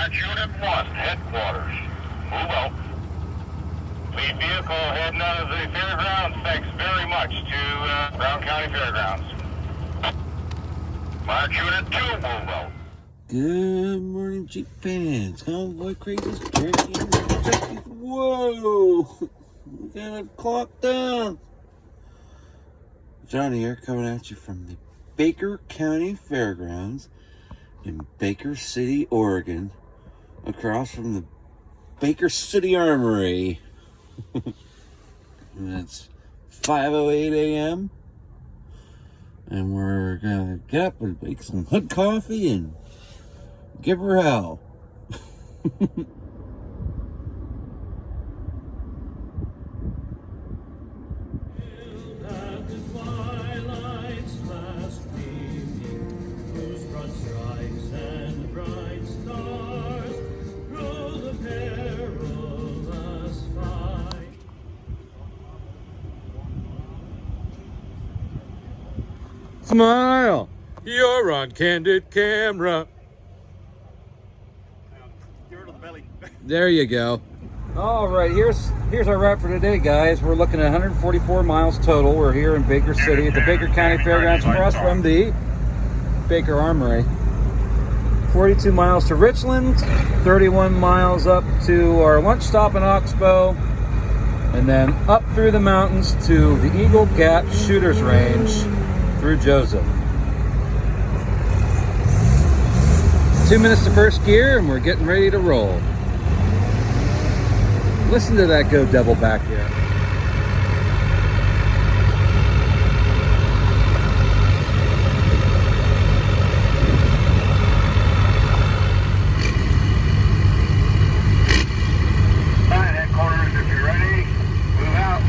March Unit 1, headquarters. Move out. Lead vehicle heading out of the fairgrounds. Thanks very much to Brown County Fairgrounds. March Unit 2, move out. Good morning, Jeep fans. Convoy crazies, jerky. Whoa! We got it clocked down. Johnny here, coming at you from the Baker County Fairgrounds in Baker City, Oregon, across from the Baker City Armory. And it's 5:08 a.m. and we're gonna get up and make some hot coffee and give her hell. Smile, you're on candid camera. There you go. All right, here's our route for today, guys. We're looking at 144 miles total. We're here in Baker City at the Baker County Fairgrounds across from the Baker Armory. 42 miles to Richland, 31 miles up to our lunch stop in Oxbow, and then up through the mountains to the Eagle Gap Shooters Range through Joseph. 2 minutes to first gear and we're getting ready to roll. Listen to that Go Devil back there. Fine, headquarters, if you're ready, move out.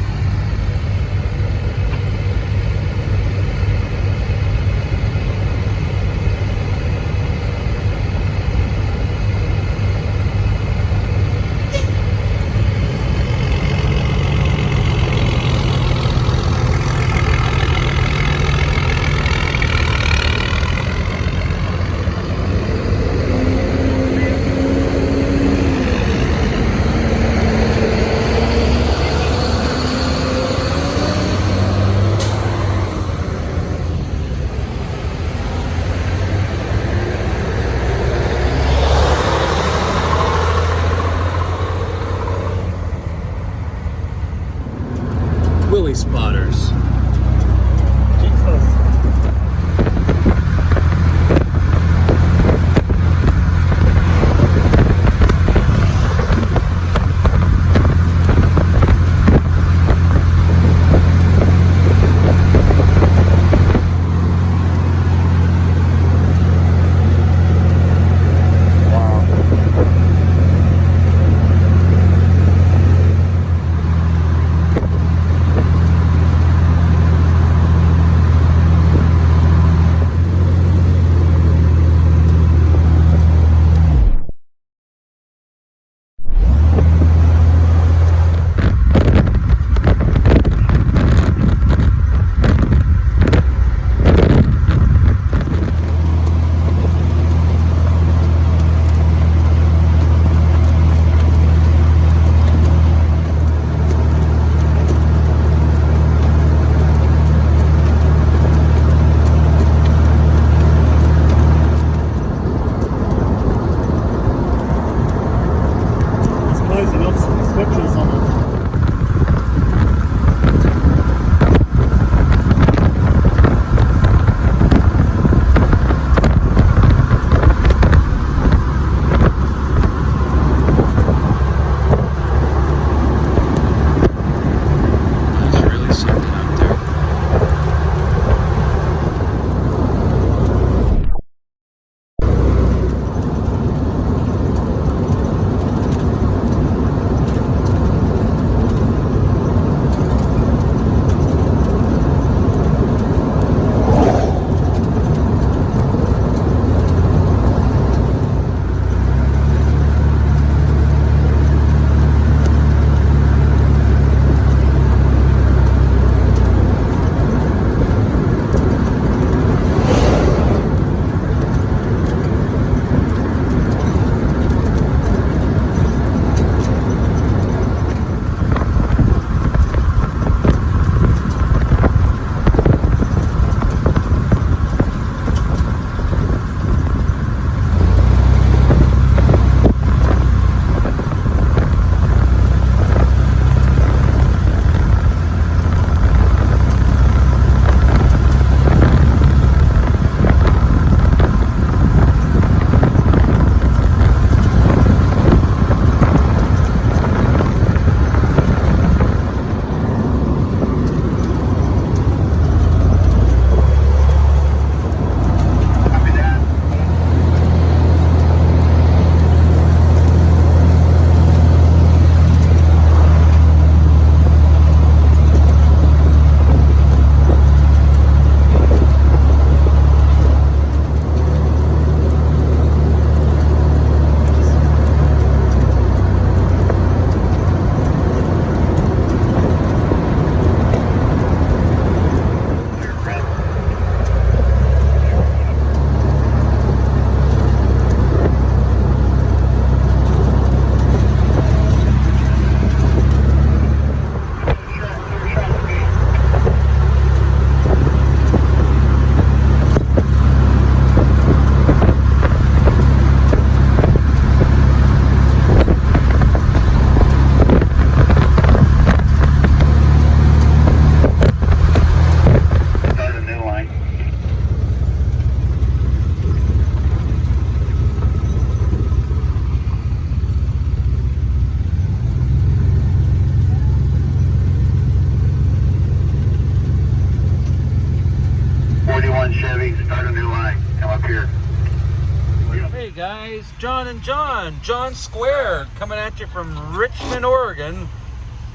John and John. John Squared coming at you from Richmond, Oregon.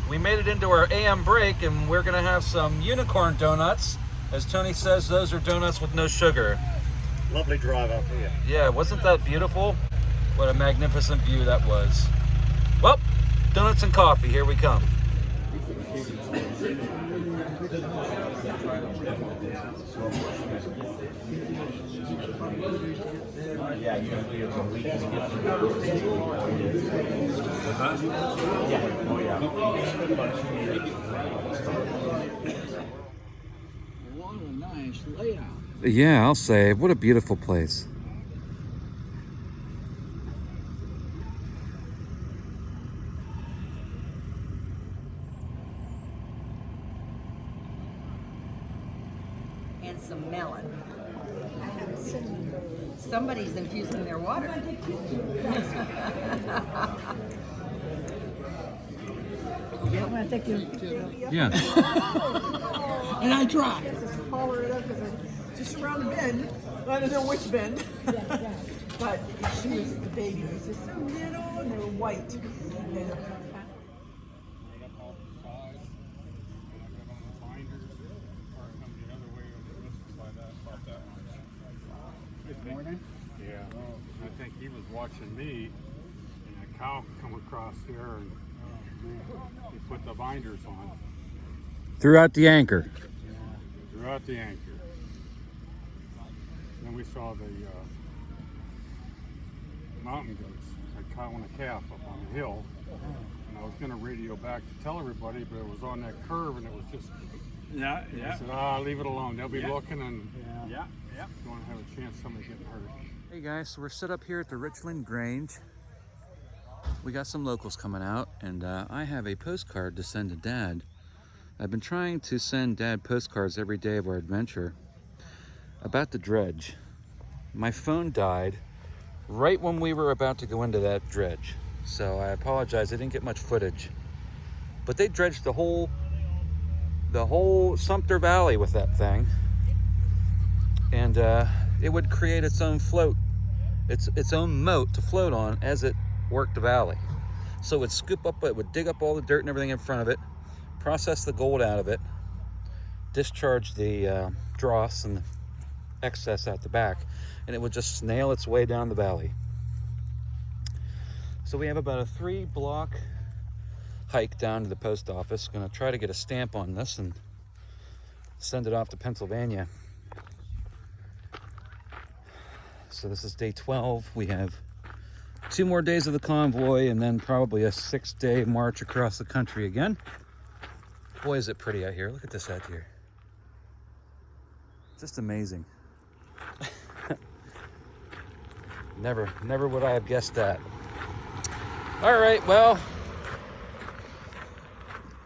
We made it into our AM break, and we're going to have some unicorn donuts. As Tony says, those are donuts with no sugar. Lovely drive up here. Yeah, wasn't that beautiful? What a magnificent view that was. Well, donuts and coffee, here we come. Yeah, usually it's a week. What a nice layout. Yeah, I'll say, what a beautiful place. And some melon. Somebody's infusing their water. Yeah, I'm gonna take you to. Yeah. And I tried. Just holler it up because I'm just around the bend. I don't know which bend. But she was the baby. It was just so little and they were white. And Good morning. Yeah, I think he was watching me, and a cow come across here, and he put the binders on. Throughout the anchor. Throughout the anchor. Then we saw the mountain goats, a cow and a calf up on the hill. And I was going to radio back to tell everybody, but it was on that curve, and it was just. Yeah, I said, leave it alone. They'll be looking, and yeah. don't want to have a chance somebody getting hurt. Hey guys, so we're set up here at the Richland Grange. We got some locals coming out, and I have a postcard to send to Dad. I've been trying to send Dad postcards every day of our adventure about the dredge. My phone died right when we were about to go into that dredge, so I apologize, I didn't get much footage. But they dredged the whole Sumter Valley with that thing, and it would create its own float, its own moat to float on as it worked the valley. So it would scoop up, it would dig up all the dirt and everything in front of it, process the gold out of it, discharge the dross and the excess out the back, and it would just snail its way down the valley. So we have about a 3-block hike down to the post office. Going to try to get a stamp on this and send it off to Pennsylvania. So this is day 12. We have 2 more days of the convoy and then probably a 6-day march across the country again. Boy, is it pretty out here. Look at this out here. Just amazing. Never would I have guessed that. All right, well,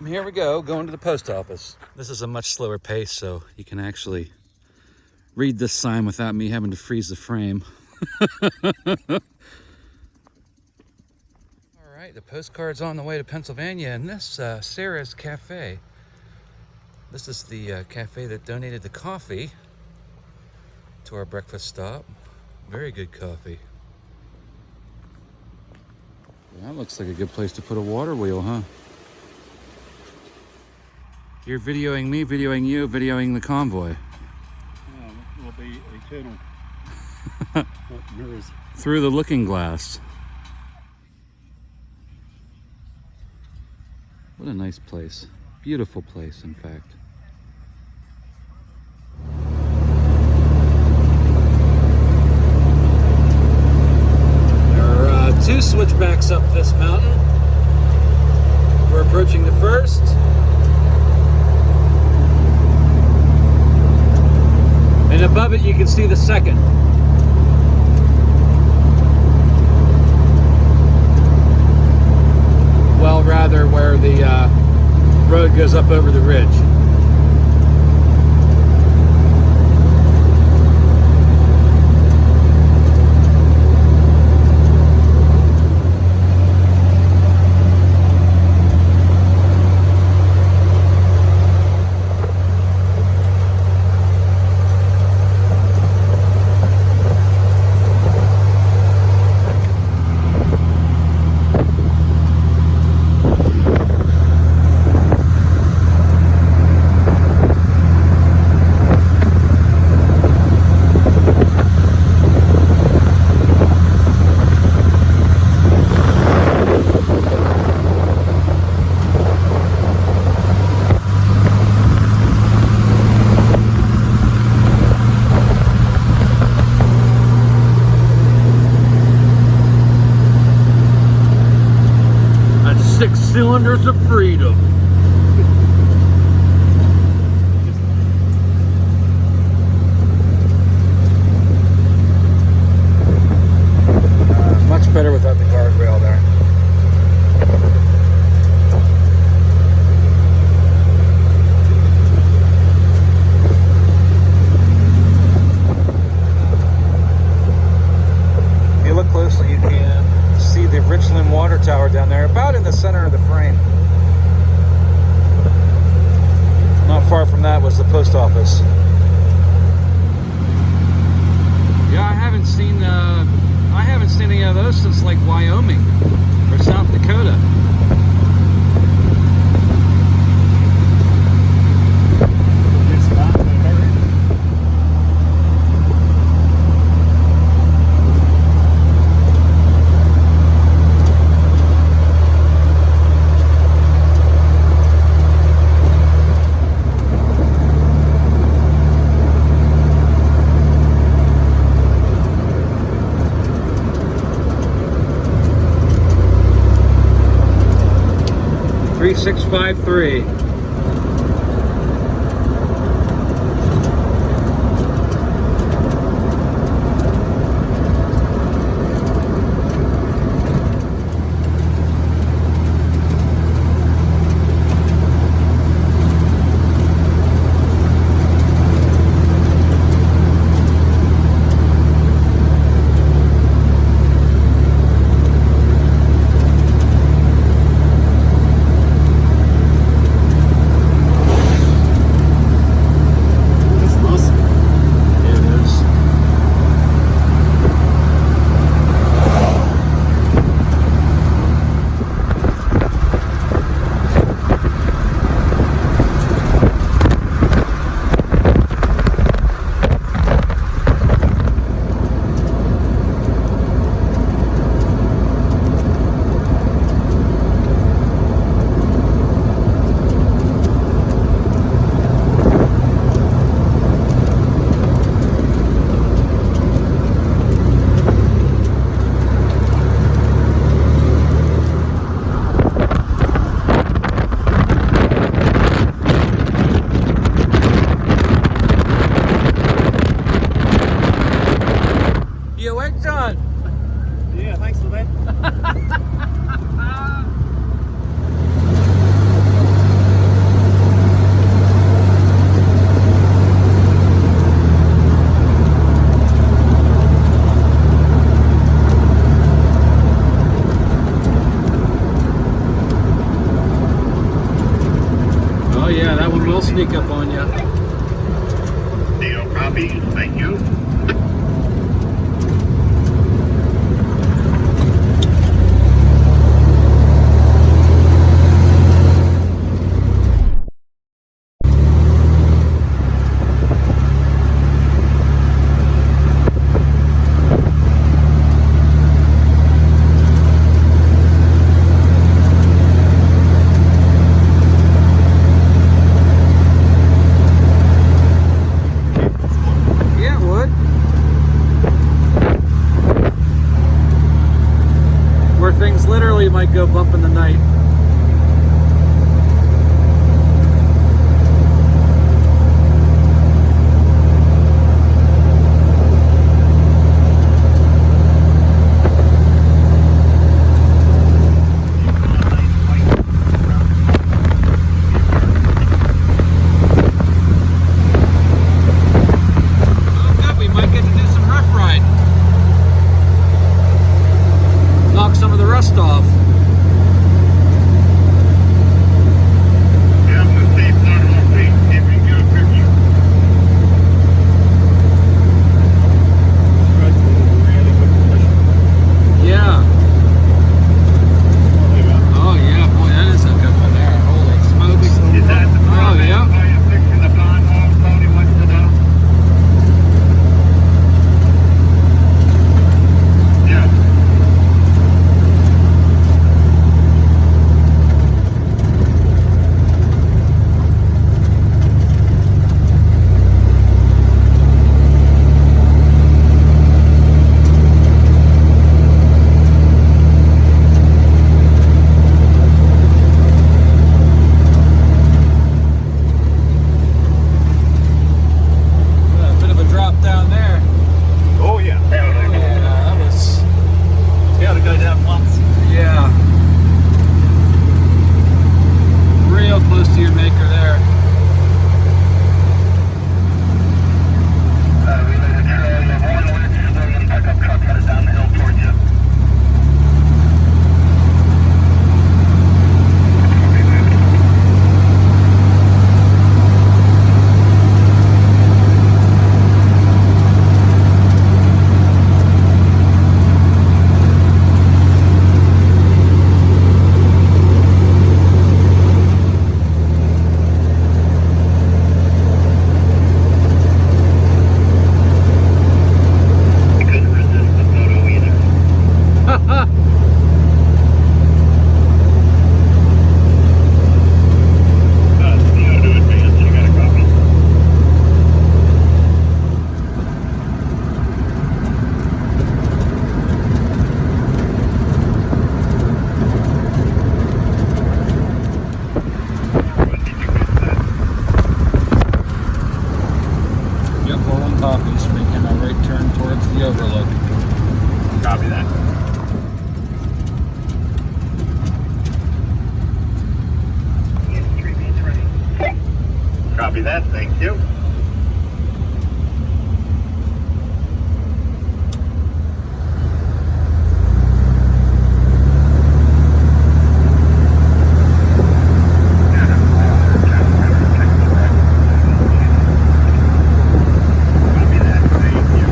here we go, going to the post office. This is a much slower pace, so you can actually read this sign without me having to freeze the frame. All right, the postcard's on the way to Pennsylvania, and this Sarah's Cafe. This is the cafe that donated the coffee to our breakfast stop. Very good coffee. That looks like a good place to put a water wheel, huh? You're videoing me, videoing you, videoing the convoy. Will be eternal. Mirrors. Through the looking glass. What a nice place. Beautiful place, in fact. There are 2 switchbacks up this mountain. We're approaching the first. And above it, you can see the second. Well, rather where the road goes up over the ridge. cylinders of freedom. Much better without the guardrail there. If you look closely, you can see the Richland water tower down there, about in the center of the frame. Not far from that was the post office. Yeah, I haven't seen any of those since like Wyoming or South Dakota. Three 653. Yeah, thanks for that. Oh yeah, that one will sneak up on you. Deal copy. Thank you. Yeah, it would. Where things literally might go bump in the night. Oh, good, we might get to do some rough riding. Knock some of the rust off. Yeah, I'm gonna see if not all feet. See if we can get a picture. Yeah. Oh yeah, boy, that is a good one there. Holy smokes. Is that the Oh problem? yeah. Why you're fixing the pond hole, Tony wants to know? Yeah. go down once. Yeah. Real close to your maker there. Relay to trail, you have 1 alert, civilian pickup truck headed down the hill towards you. Couldn't resist the photo either. CO to advance, you got a copy? Yep, rolling copies, making a right turn towards the Overlook. Copy that. Copy that, thank you. Copy that, thank you.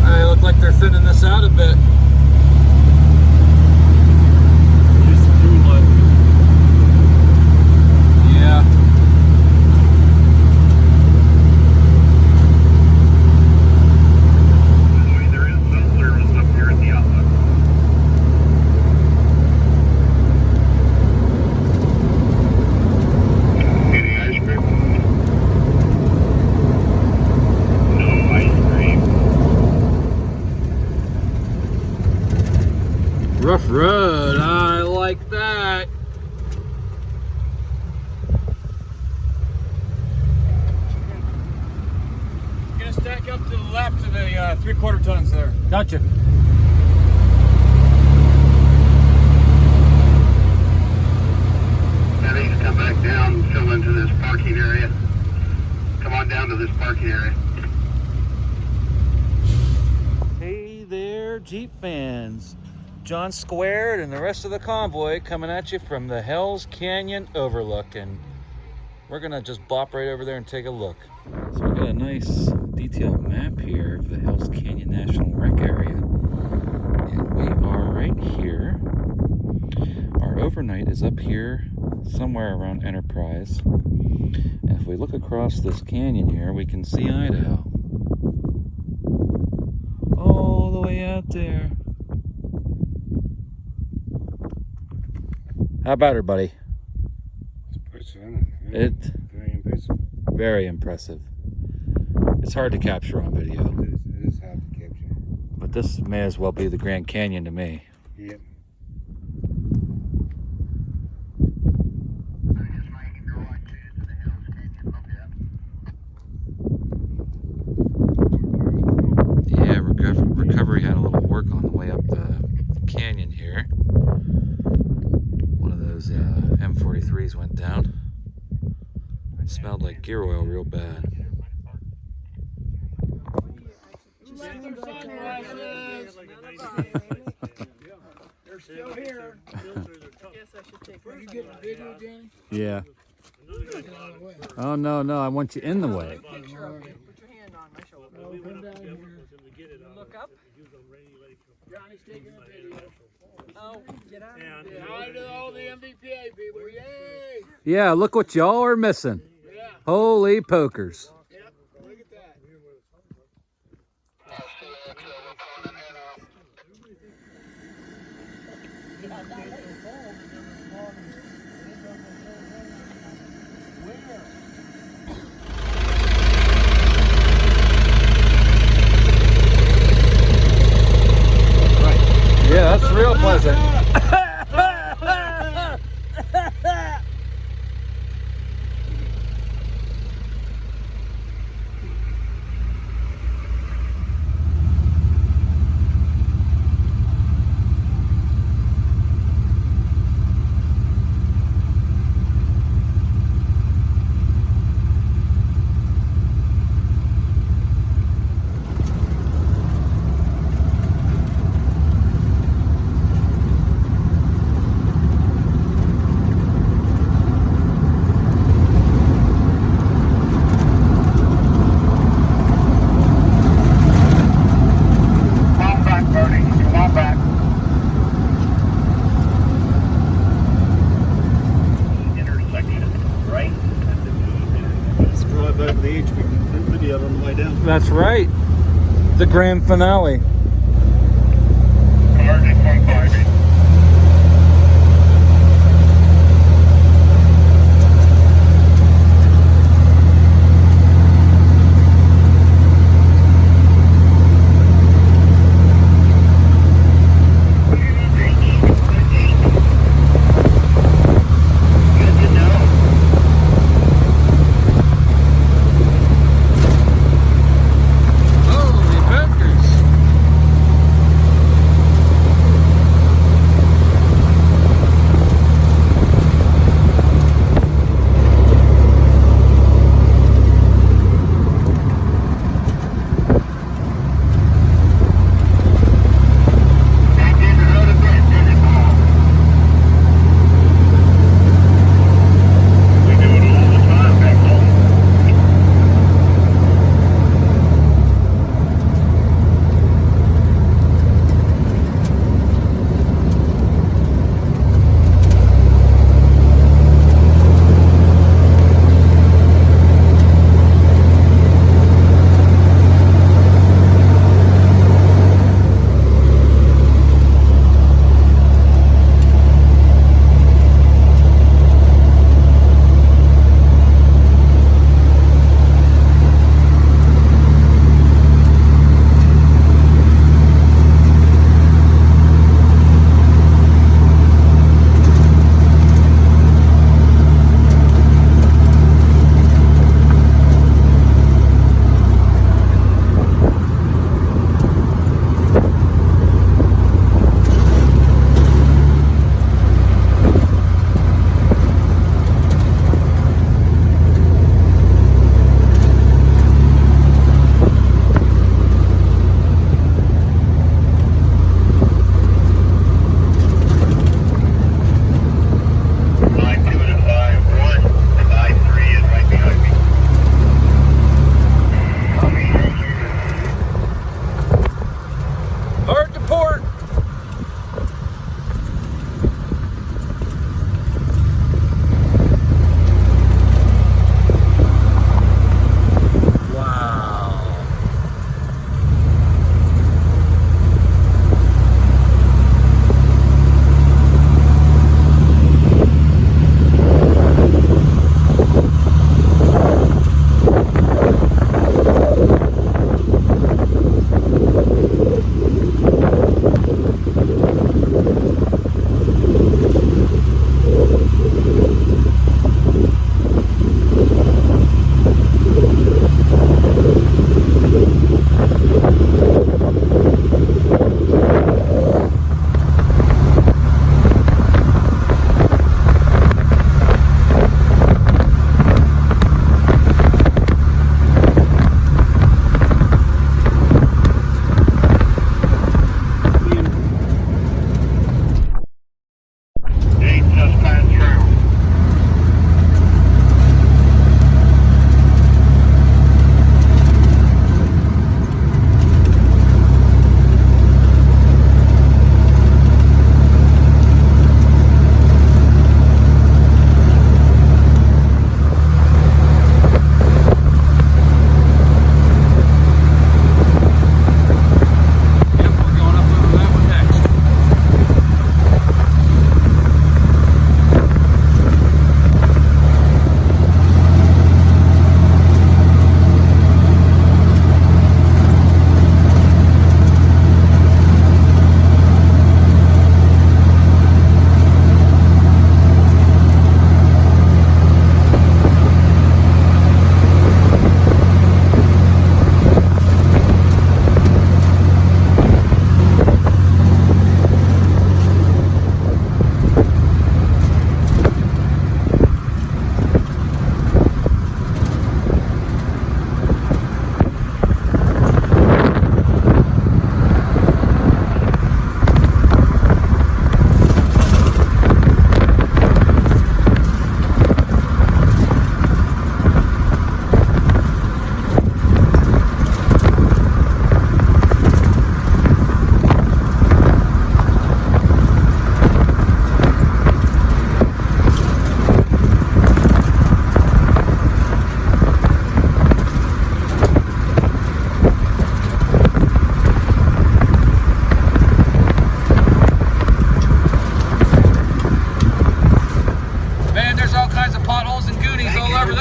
They look like they're thinning this out a bit. Just cool it. Yeah. There is cell service up here at the outlet. Any ice cream? No ice cream. Rough road, I like that. Gonna stack up to the left of the 3/4 tons there. Gotcha. Headings, come back down, fill into this parking area. Come on down to this parking area. Hey there, Jeep fans. John Squared and the rest of the convoy coming at you from the Hells Canyon Overlook, and we're gonna just bop right over there and take a look. So we got a nice detailed map here of the Hells Canyon National Rec area, and we are right here. Our overnight is up here somewhere around Enterprise, and if we look across this canyon here, we can see Idaho all the way out there. How about her, buddy? It Very impressive. very impressive. It's hard to capture on video, It is hard to capture. but this may as well be the Grand Canyon to me. Yep. Yeah, recovery had a little work on the way up the canyon here. One of those M43s went down. It smelled like gear oil real bad. They're still here. Guess I should take her. You getting a video, Jenny? Yeah. Oh, no, no, I want you in the way. Picture of you. Put your hand on my shoulder. Look up. Johnny's taking a video. Oh, get out. And Hi to all the Mvpa people. Yay! Yeah, look what y'all are missing. Yeah. Holy pokers. Yep. Look at that. Yeah, that's real pleasant. Come on back, Bernie. Come on back. Intersection, right? Let's drive over the edge. We can video it on the way down. That's right. The grand finale. Emerging 158. Good to know. Holy pokers.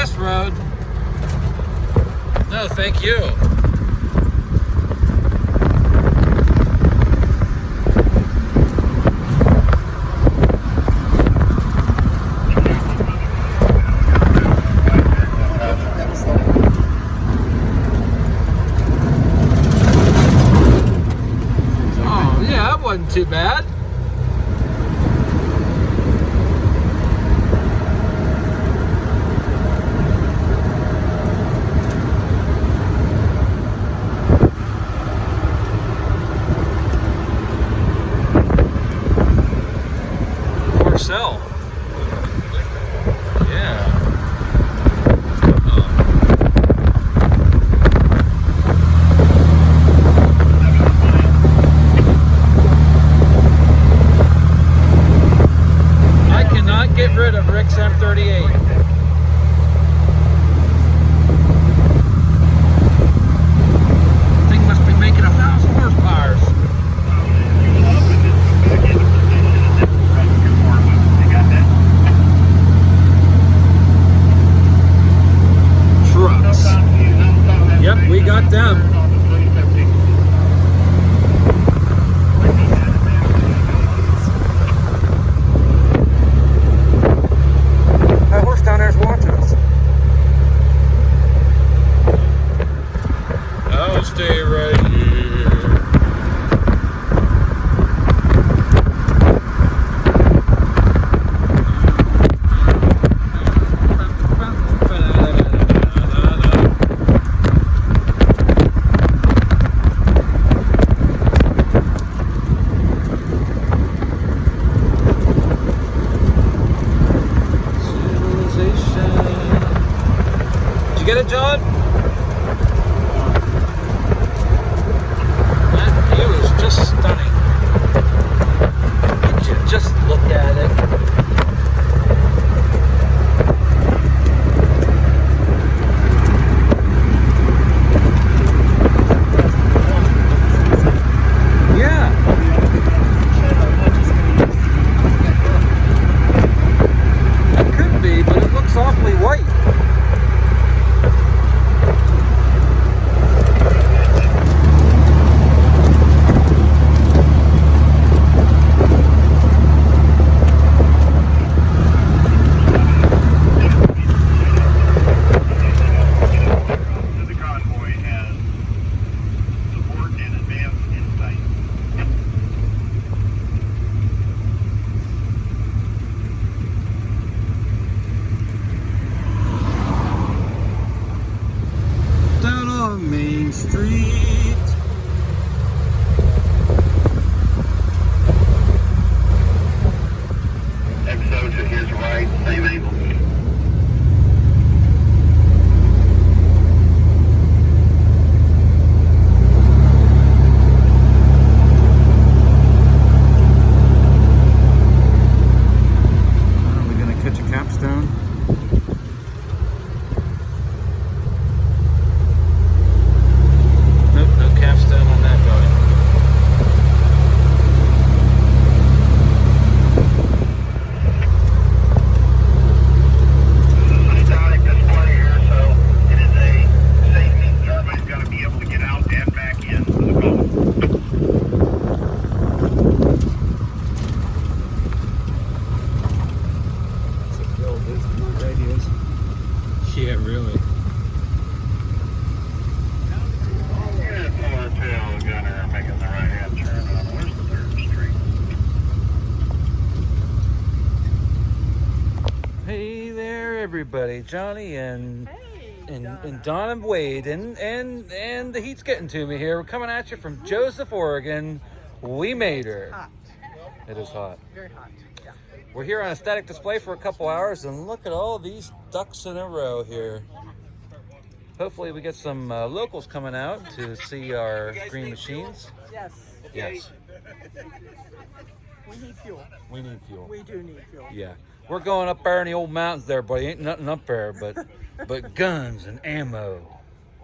West Road. No, thank you. Oh, yeah, that wasn't too bad. Sell. Yeah. I cannot get rid of Rick's M38. Thing must be making 1,000 horsepower. Yep, we got them. That horse down there is watching us. I'll stay right here. You get it, John? That view is just stunning. Would you just look at it? Yeah. It could be, but it looks awfully white. The convoy has support and advanced insight. Down on Main Street. XO to his right, same angle. Are we gonna catch a capstone? Nope, no capstone on that building. Hydraulic display here, so it is a safety. Everybody's got to be able to get out and back in for the call. Yeah, really. Yeah, tail gunner making the right-hand turn on where's the 3rd Street. Hey there, everybody. Johnny and Don and Wade, and the heat's getting to me here. We're coming at you from Joseph, Oregon. We made her. Hot. It is hot. Very hot. Yeah. We're here on a static display for a couple hours, and look at all these ducks in a row here. Hopefully we get some locals coming out to see our green machines. Yes. Yes, We need fuel. we need fuel. We do need fuel. Yeah, we're going up there in the old mountains there, buddy. Ain't nothing up there but guns and ammo.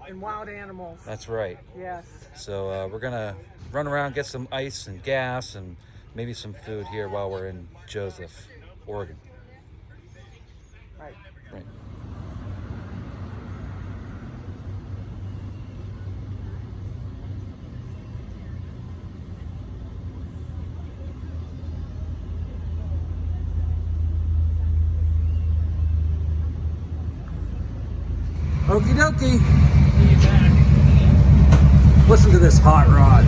And wild animals. That's right. Yes. So we're gonna run around, get some ice and gas and maybe some food here while we're in Joseph, Oregon. Right. Right. Okie dokie. Listen to this hot rod.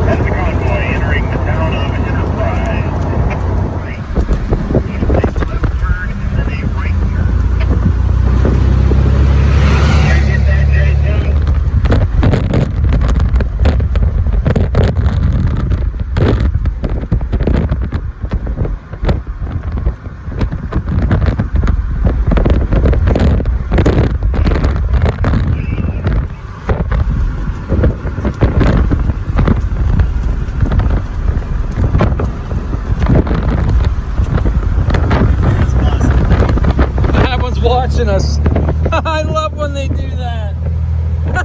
That's the convoy entering the town of Enterprise. Left turn and then a right turn. Can you get that, Jason? That one's watching us. I love when they do that. Don't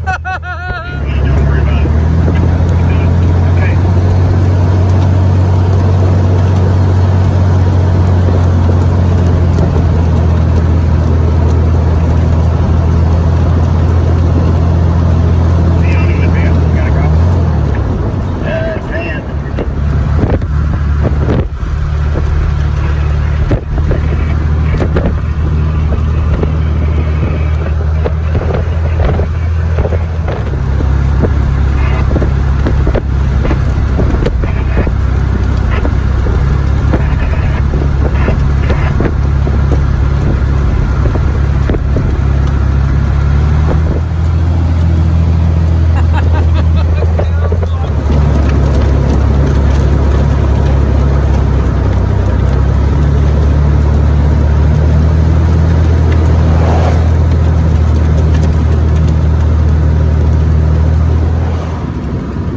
worry about it. Okay. Leon in advance, we gotta go. Advance.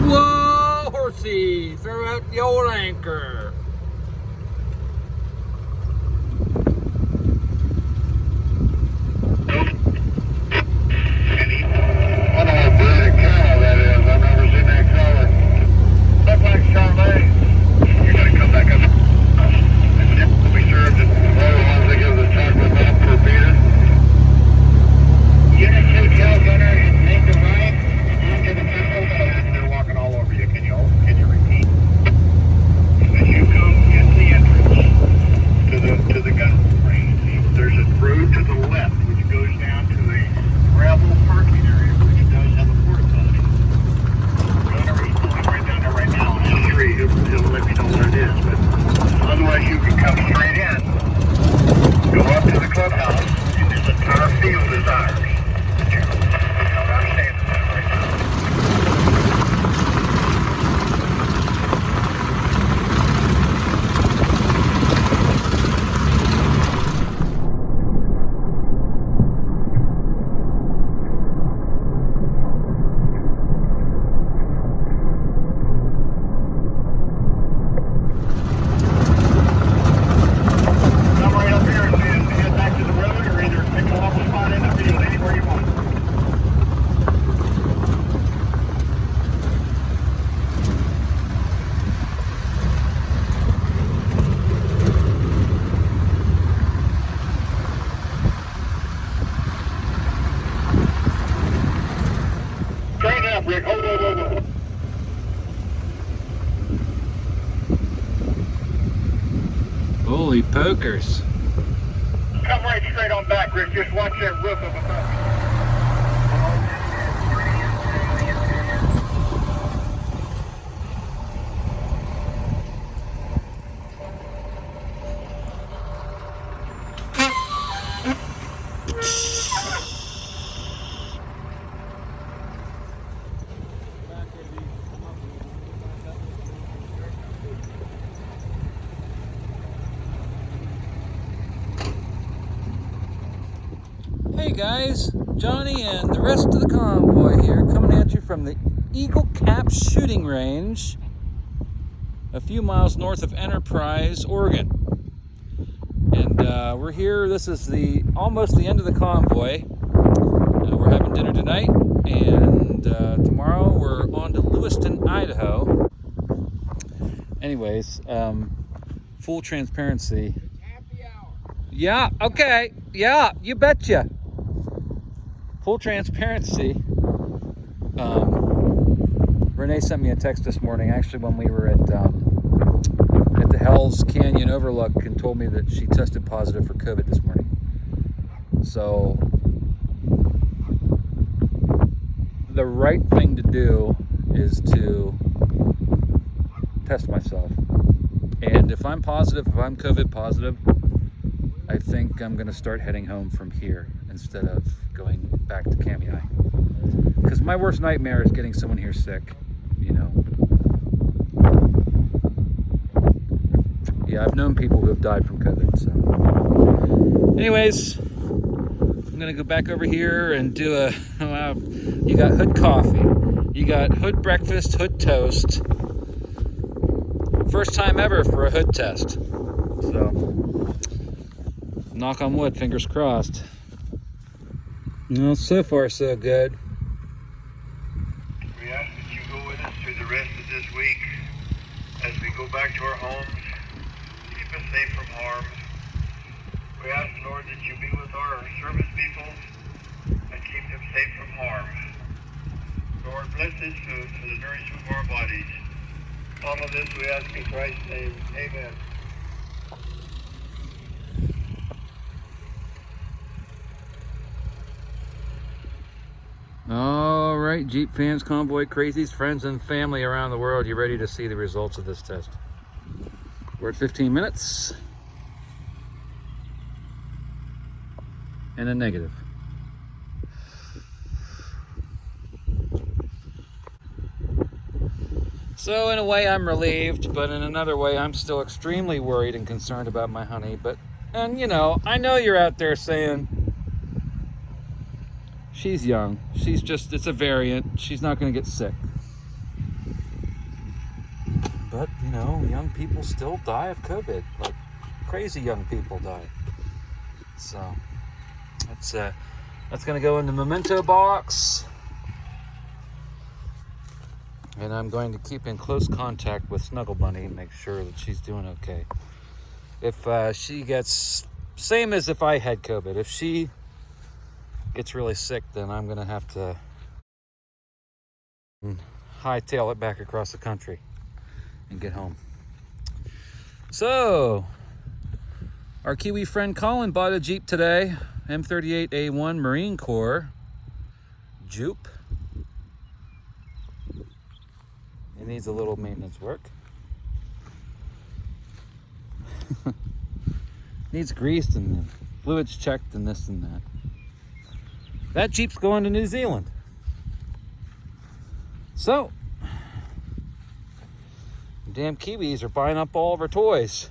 Whoa, horsey! Throw out the old anchor. What a breed of cow that is. I've never seen that color. Look like Charmaine. You gotta come back up. And we served it. They're the ones that give the chocolate milk for Peter. Unit 2 tail gunner and make the right onto the cow. They're walking all over you. Can you repeat? As you come into the entrance to the gun range, there's a road to the left which goes down to a gravel parking area which does have a porta potty. Gunner is going right down there right now. I'm sure he'll let me know what it is, but otherwise you can come straight in, go up to the clubhouse, and this entire field is ours. I'm standing there right now. Come right up here and head back to the road, or either pick a level spot in the field anywhere you want. Straighten up, Rick. Hold. Holy pokers. Come right straight on back, Rick. Just watch that roof of a bucket. guys, Johnny and the rest of the convoy here coming at you from the Eagle Cap shooting range a few miles north of Enterprise, Oregon. And we're here, this is almost the end of the convoy. We're having dinner tonight, and tomorrow we're on to Lewiston, Idaho. Anyways, full transparency. Yeah, okay. Yeah, you betcha. Full transparency. Renee sent me a text this morning, actually, when we were at the Hell's Canyon Overlook, and told me that she tested positive for COVID this morning. So the right thing to do is to test myself. And if I'm positive, if I'm COVID positive, I think I'm going to start heading home from here instead of going back to Kamiai. Because my worst nightmare is getting someone here sick, you know. Yeah, I've known people who have died from COVID, so. Anyways, I'm going to go back over here and do you got Hood coffee, you got Hood breakfast, Hood toast. First time ever for a Hood test. So, knock on wood, fingers crossed. No, so far so good. We ask that you go with us through the rest of this week as we go back to our homes. Keep us safe from harm. We ask, Lord, that you be with our service people and keep them safe from harm. Lord, bless us for the nourishment of our bodies. All of this we ask in Christ's name. Amen. All right, Jeep fans, convoy crazies, friends, and family around the world, you ready to see the results of this test? We're at 15 minutes and a negative. So in a way I'm relieved, but in another way I'm still extremely worried and concerned about my honey. And you know, I know you're out there saying, she's young, it's a variant, she's not gonna get sick. But you know, young people still die of COVID, like crazy young people die. So that's gonna go in the memento box. And I'm going to keep in close contact with Snuggle Bunny and make sure that she's doing okay. If she gets, same as if I had COVID, if she gets really sick, then I'm going to have to hightail it back across the country and get home. So, our Kiwi friend Colin bought a Jeep today, M38A1 Marine Corps Jupe. It needs a little maintenance work. Needs greased and fluids checked and this and that. That Jeep's going to New Zealand. So, damn Kiwis are buying up all of our toys.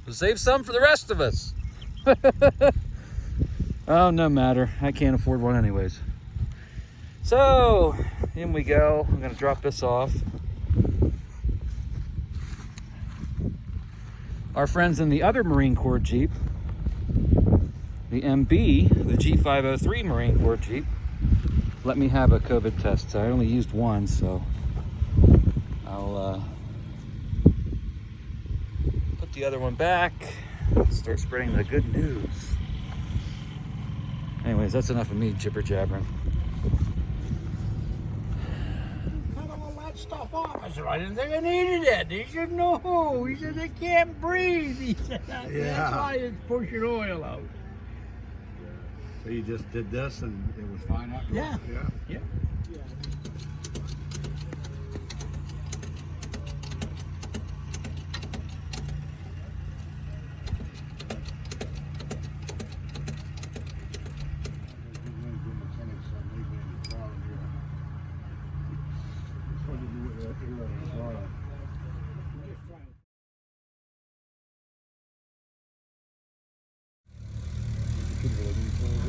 Save some for the rest of us. Oh, no matter. I can't afford one anyways. So, in we go. I'm going to drop this off. Our friends in the other Marine Corps Jeep, the MB, the G503 Marine Corps Jeep, let me have a COVID test. I only used one, so I'll put the other one back, start spreading the good news. Anyways, that's enough of me jibber-jabbering. Stuff off. I said, I didn't think I needed it. He said, no. He said, they can't breathe. He said, that's why it's pushing oil out. So you just did this and it was fine after? Yeah. Yeah.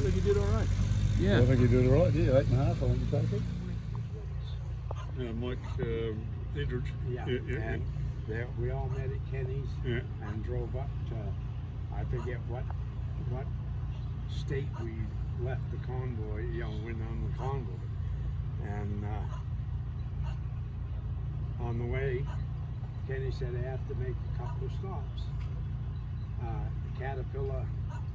So you did all Yeah. I think you did it right, yeah, 8.5, I think you take it. Mike Edwards. Yeah, and there, we all met at Kenny's and drove up to, I forget what state we left the convoy, went on the convoy. And on the way, Kenny said I have to make a couple of stops. The Caterpillar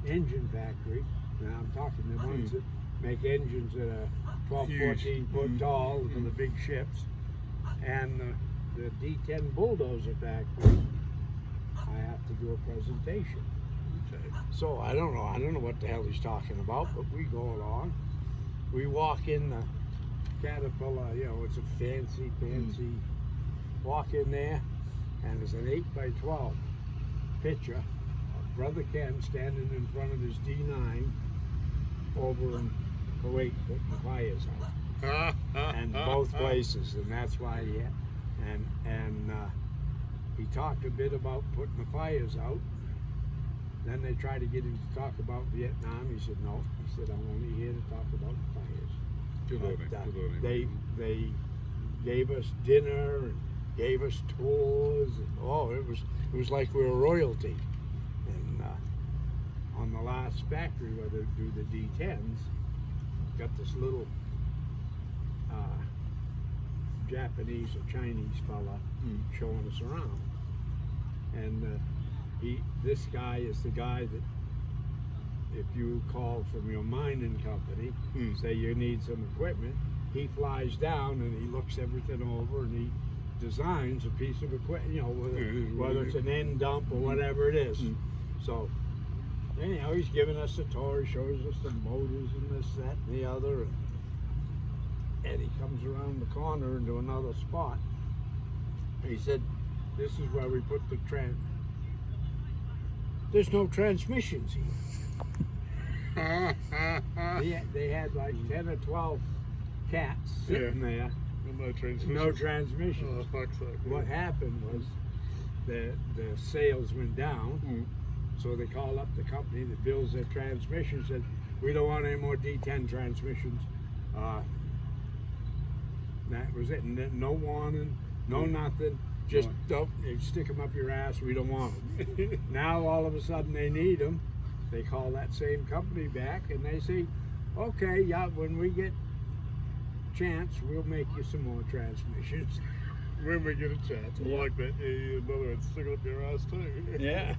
engine factory, now I'm talking the ones that make engines that are 12, 14 foot tall for the big ships, and the D10 bulldozer factory, I have to do a presentation. So I don't know what the hell he's talking about, but we go along. We walk in the Caterpillar, it's a fancy, walk in there, and there's an 8x12 picture of Brother Ken standing in front of his D9 over in Kuwait putting the fires out. And both places, and that's why he talked a bit about putting the fires out. Then they tried to get him to talk about Vietnam. He said no. He said, I'm only here to talk about the fires. They gave us dinner and gave us tours, and it was like we were royalty. And on the last factory where they do the D10s, got this little Japanese or Chinese fella showing us around, and this guy is the guy that if you call from your mining company, say you need some equipment, he flies down and he looks everything over and he designs a piece of equipment, whether it's an end dump or whatever it is. So anyhow, he's giving us a tour, he shows us the motors and this, that, and the other, and he comes around the corner into another spot. And he said, this is where we put the there's no transmissions here. They had like 10 or 12 cats sitting there. No transmission. Oh, fuck's sake. What happened was the sales went down, so they called up the company that builds their transmissions and said, we don't want any more D10 transmissions. That was it. And then no warning, no nothing. Just don't stick them up your ass. We don't want them. Now all of a sudden they need them. They call that same company back and they say, okay, yeah, when we get chance, we'll make you some more transmissions. When we get a chance. I like that. In other words, stick it up your ass too. Yeah.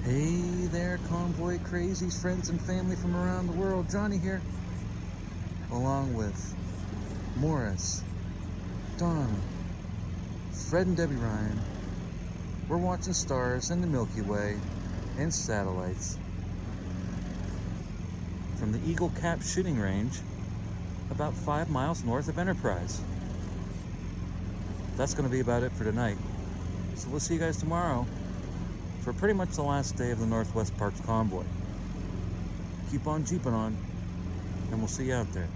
Hey there, Convoy crazies, friends and family from around the world. Johnny here, along with Morris, Donna, Fred and Debbie Ryan. We're watching stars in the Milky Way and satellites from the Eagle Cap shooting range about 5 miles north of Enterprise. That's going to be about it for tonight. So we'll see you guys tomorrow for pretty much the last day of the Northwest Parks Convoy. Keep on jeeping on, and we'll see you out there.